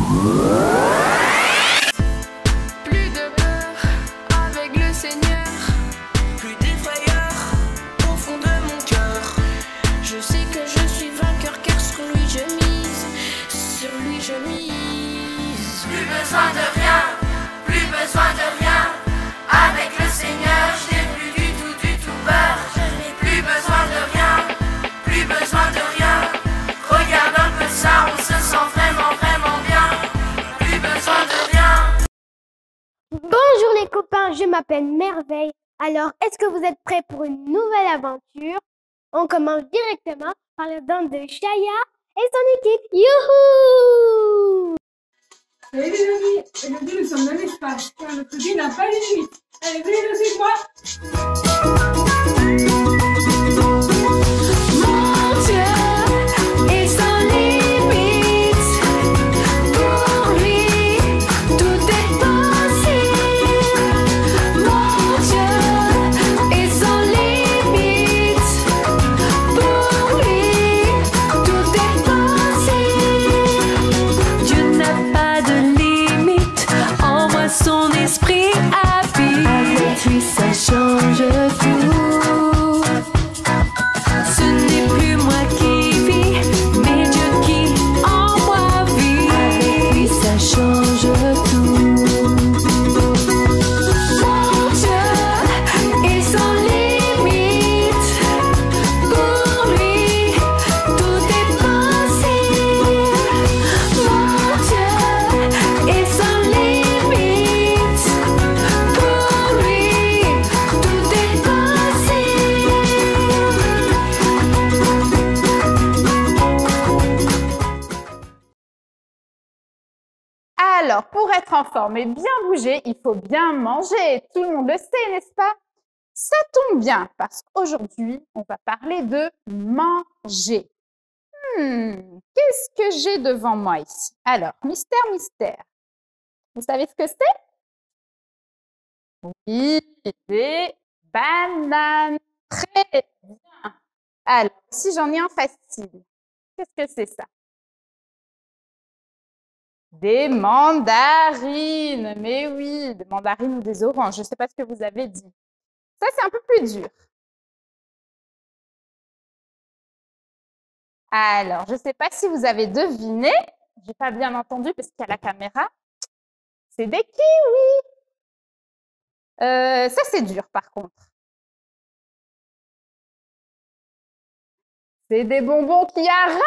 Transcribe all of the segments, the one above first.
Plus de peur avec le Seigneur, plus d'effrayeur au fond de mon cœur. Je sais que je suis vainqueur car sur lui je mise, sur lui je mise. Plus besoin de rien, plus besoin de rien. Avec le Seigneur, je n'ai plus du tout peur. Je n'ai plus besoin de rien, plus besoin de rien. Regarde un peu ça, on se sent vraiment bien. Plus besoin de rien. Bonjour les copains, je m'appelle Merveille. Alors, est-ce que vous êtes prêts pour une nouvelle aventure? On commence directement par la danse de Chaya et son équipe. Youhou! Salut les amis, aujourd'hui nous sommes dans l'espace, car notre vie n'a pas de limite. Allez, venez danser avec moi. Mon Dieu est sans limite. Pour lui, tout est possible. Mon Dieu est sans limite. Pour lui, tout est possible. Dieu n'a pas de limite. En moi, son esprit habite. Avec lui, ça change tout. Ce n'est plus moi qui vis, mais Dieu qui en moi vit. Avec lui, ça change tout. Mon Dieu est sans limite. Pour lui, tout est possible. Mon Dieu est sans limite. Pour lui, tout est possible. Alors, pour être en forme et bien bouger, il faut bien manger. Tout le monde le sait, n'est-ce pas? Ça tombe bien, parce qu'aujourd'hui, on va parler de manger. Qu'est-ce que j'ai devant moi ici? Alors, mystère, mystère. Vous savez ce que c'est? Oui, des bananes. Très bien. Alors, si j'en ai un facile, qu'est-ce que c'est ça? Des mandarines, mais oui, des mandarines ou des oranges, je ne sais pas ce que vous avez dit. Ça, c'est un peu plus dur. Alors, je ne sais pas si vous avez deviné, je n'ai pas bien entendu parce qu'il y a la caméra. C'est des kiwis. Ça, c'est dur par contre. C'est des bonbons qui arrachent.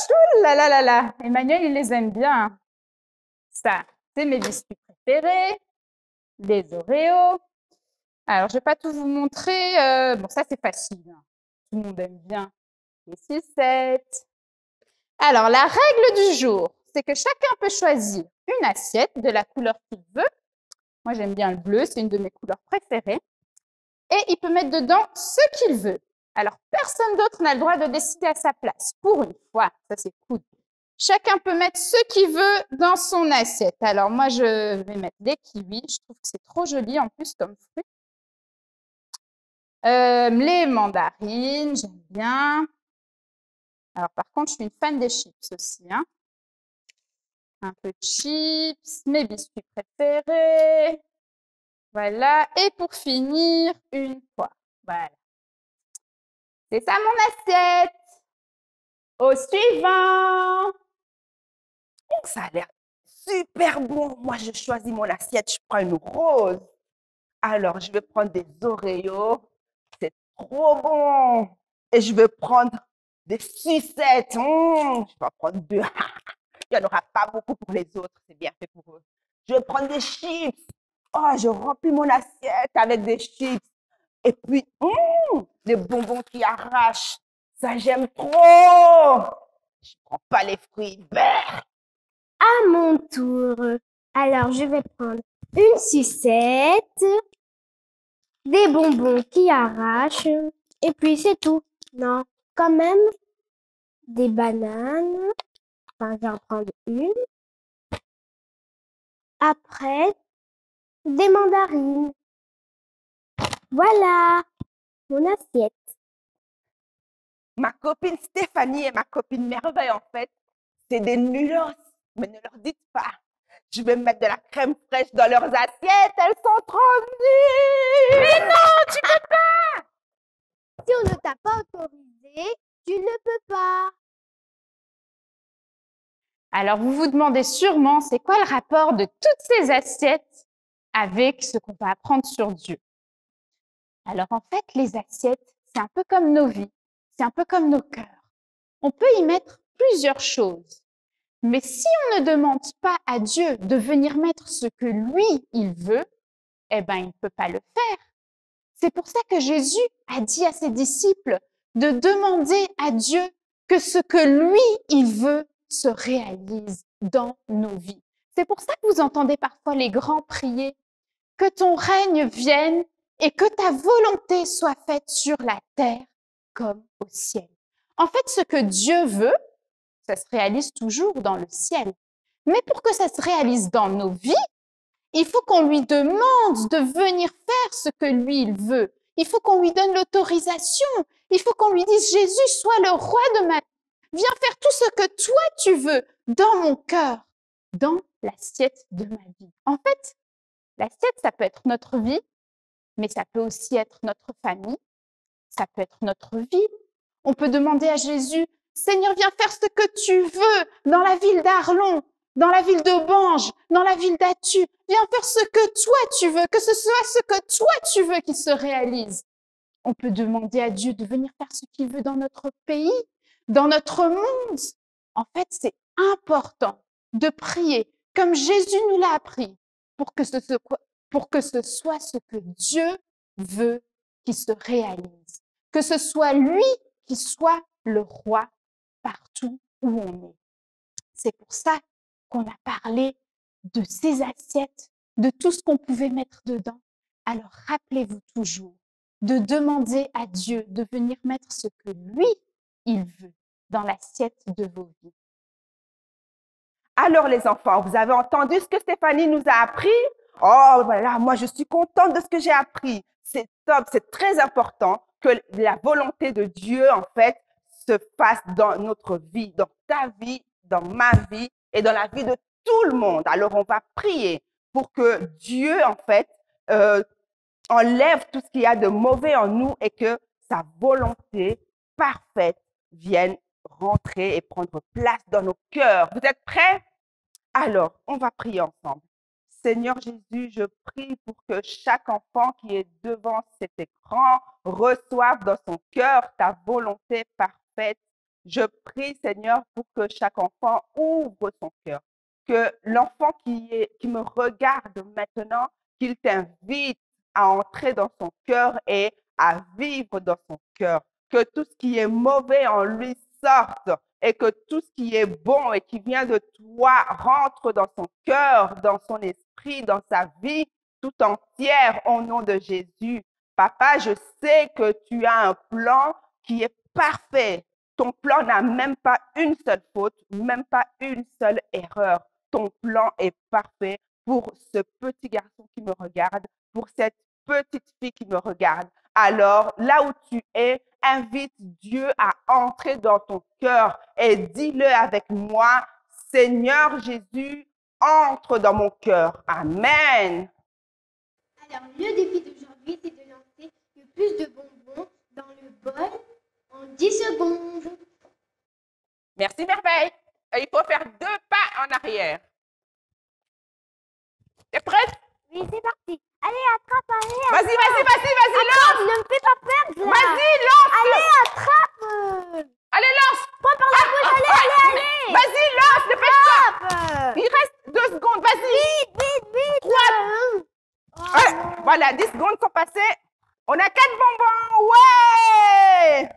Ouh là là là là. Emmanuel, il les aime bien. Ça, c'est mes biscuits préférés, les Oreos. Alors, je ne vais pas tout vous montrer. Bon, ça, c'est facile. Tout le monde aime bien les sucettes. Alors, la règle du jour, c'est que chacun peut choisir une assiette de la couleur qu'il veut. Moi, j'aime bien le bleu, c'est une de mes couleurs préférées. Et il peut mettre dedans ce qu'il veut. Alors, personne d'autre n'a le droit de décider à sa place. Pour une fois, ça c'est cool. Chacun peut mettre ce qu'il veut dans son assiette. Alors, moi, je vais mettre des kiwis. Je trouve que c'est trop joli en plus comme fruit. Les mandarines, j'aime bien. Alors, par contre, je suis une fan des chips aussi. Hein. Un peu de chips, mes biscuits préférés. Voilà. Et pour finir, une poire. Voilà. C'est ça mon assiette. Au suivant. Ça a l'air super bon. Moi, je choisis mon assiette. Je prends une rose. Alors, je vais prendre des Oreos. C'est trop bon. Et je vais prendre des sucettes. Je vais prendre deux. Il n'y en aura pas beaucoup pour les autres. C'est bien fait pour eux. Je vais prendre des chips. Oh, je remplis mon assiette avec des chips. Et puis, des bonbons qui arrachent. Ça, j'aime trop. Je ne prends pas les fruits. Brrr. À mon tour. Alors, je vais prendre une sucette, des bonbons qui arrachent, et puis c'est tout. Non, quand même, des bananes. Enfin, je vais en prendre une. Après, des mandarines. Voilà, mon assiette. Ma copine Stéphanie et ma copine Merveille, en fait, c'est des nulos. Mais ne leur dites pas. Je vais mettre de la crème fraîche dans leurs assiettes. Elles sont trop nues. Mais non, tu peux pas. Si on ne t'a pas autorisé, tu ne peux pas. Alors, vous vous demandez sûrement, c'est quoi le rapport de toutes ces assiettes avec ce qu'on va apprendre sur Dieu? Alors, en fait, les assiettes, c'est un peu comme nos vies, c'est un peu comme nos cœurs. On peut y mettre plusieurs choses. Mais si on ne demande pas à Dieu de venir mettre ce que lui, il veut, eh bien, il ne peut pas le faire. C'est pour ça que Jésus a dit à ses disciples de demander à Dieu que ce que lui, il veut se réalise dans nos vies. C'est pour ça que vous entendez parfois les grands prier que ton règne vienne et que ta volonté soit faite sur la terre comme au ciel. En fait, ce que Dieu veut, ça se réalise toujours dans le ciel. Mais pour que ça se réalise dans nos vies, il faut qu'on lui demande de venir faire ce que lui, il veut. Il faut qu'on lui donne l'autorisation. Il faut qu'on lui dise, Jésus, sois le roi de ma vie. Viens faire tout ce que toi, tu veux dans mon cœur, dans l'assiette de ma vie. En fait, l'assiette, ça peut être notre vie, mais ça peut aussi être notre famille, ça peut être notre vie. On peut demander à Jésus, Seigneur, viens faire ce que tu veux dans la ville d'Arlon, dans la ville de Bange, dans la ville d'Attu. Viens faire ce que toi tu veux, que ce soit ce que toi tu veux qui se réalise. On peut demander à Dieu de venir faire ce qu'il veut dans notre pays, dans notre monde. En fait, c'est important de prier comme Jésus nous l'a appris pour que ce soit ce que Dieu veut qui se réalise. Que ce soit lui qui soit le roi partout où on est. C'est pour ça qu'on a parlé de ces assiettes, de tout ce qu'on pouvait mettre dedans. Alors rappelez-vous toujours de demander à Dieu de venir mettre ce que lui, il veut dans l'assiette de vos vies. Alors les enfants, vous avez entendu ce que Stéphanie nous a appris? Oh voilà, moi je suis contente de ce que j'ai appris. C'est top, c'est très important que la volonté de Dieu en fait se fasse dans notre vie, dans ta vie, dans ma vie et dans la vie de tout le monde. Alors on va prier pour que Dieu en fait enlève tout ce qu'il y a de mauvais en nous et que sa volonté parfaite vienne rentrer et prendre place dans nos cœurs. Vous êtes prêts? Alors, on va prier ensemble. Seigneur Jésus, je prie pour que chaque enfant qui est devant cet écran reçoive dans son cœur ta volonté parfaite. Je prie, Seigneur, pour que chaque enfant ouvre son cœur. Que l'enfant qui me regarde maintenant, qu'il t'invite à entrer dans son cœur et à vivre dans son cœur. Que tout ce qui est mauvais en lui sorte et que tout ce qui est bon et qui vient de toi rentre dans son cœur, dans son esprit, dans sa vie tout entière au nom de Jésus. Papa, je sais que tu as un plan qui est parfait. Ton plan n'a même pas une seule faute, même pas une seule erreur. Ton plan est parfait pour ce petit garçon qui me regarde, pour cette petite fille qui me regarde. Alors, là où tu es, invite Dieu à entrer dans ton cœur et dis-le avec moi, Seigneur Jésus, entre dans mon cœur. Amen. Alors, le défi d'aujourd'hui, c'est de lancer le plus de bonbons dans le bol en 10 secondes. Merci, merveille. Il faut faire 2 pas en arrière. T'es prête? Oui, c'est parti. Allez, attrape, allez. Vas-y, lance. Ne me fais pas perdre, là. Vas-y, lance. Allez, attrape. Allez, lance. Prends par la bouche, allez. Vas-y, lance, dépêche-toi. Attrape. Il reste 2 secondes, vas-y. Vite. 3. Oh, Ouais, voilà, 10 secondes sont passées. On a 4 bonbons. Ouais.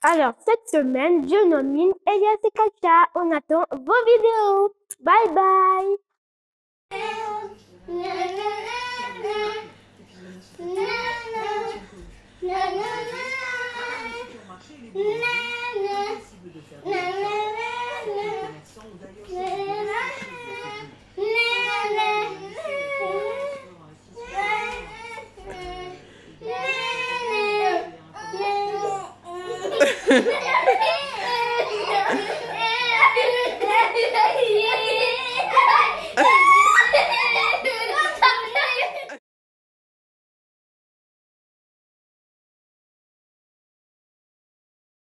Alors, cette semaine, je nomine Elias et Katia. On attend vos vidéos. Bye bye. Na na na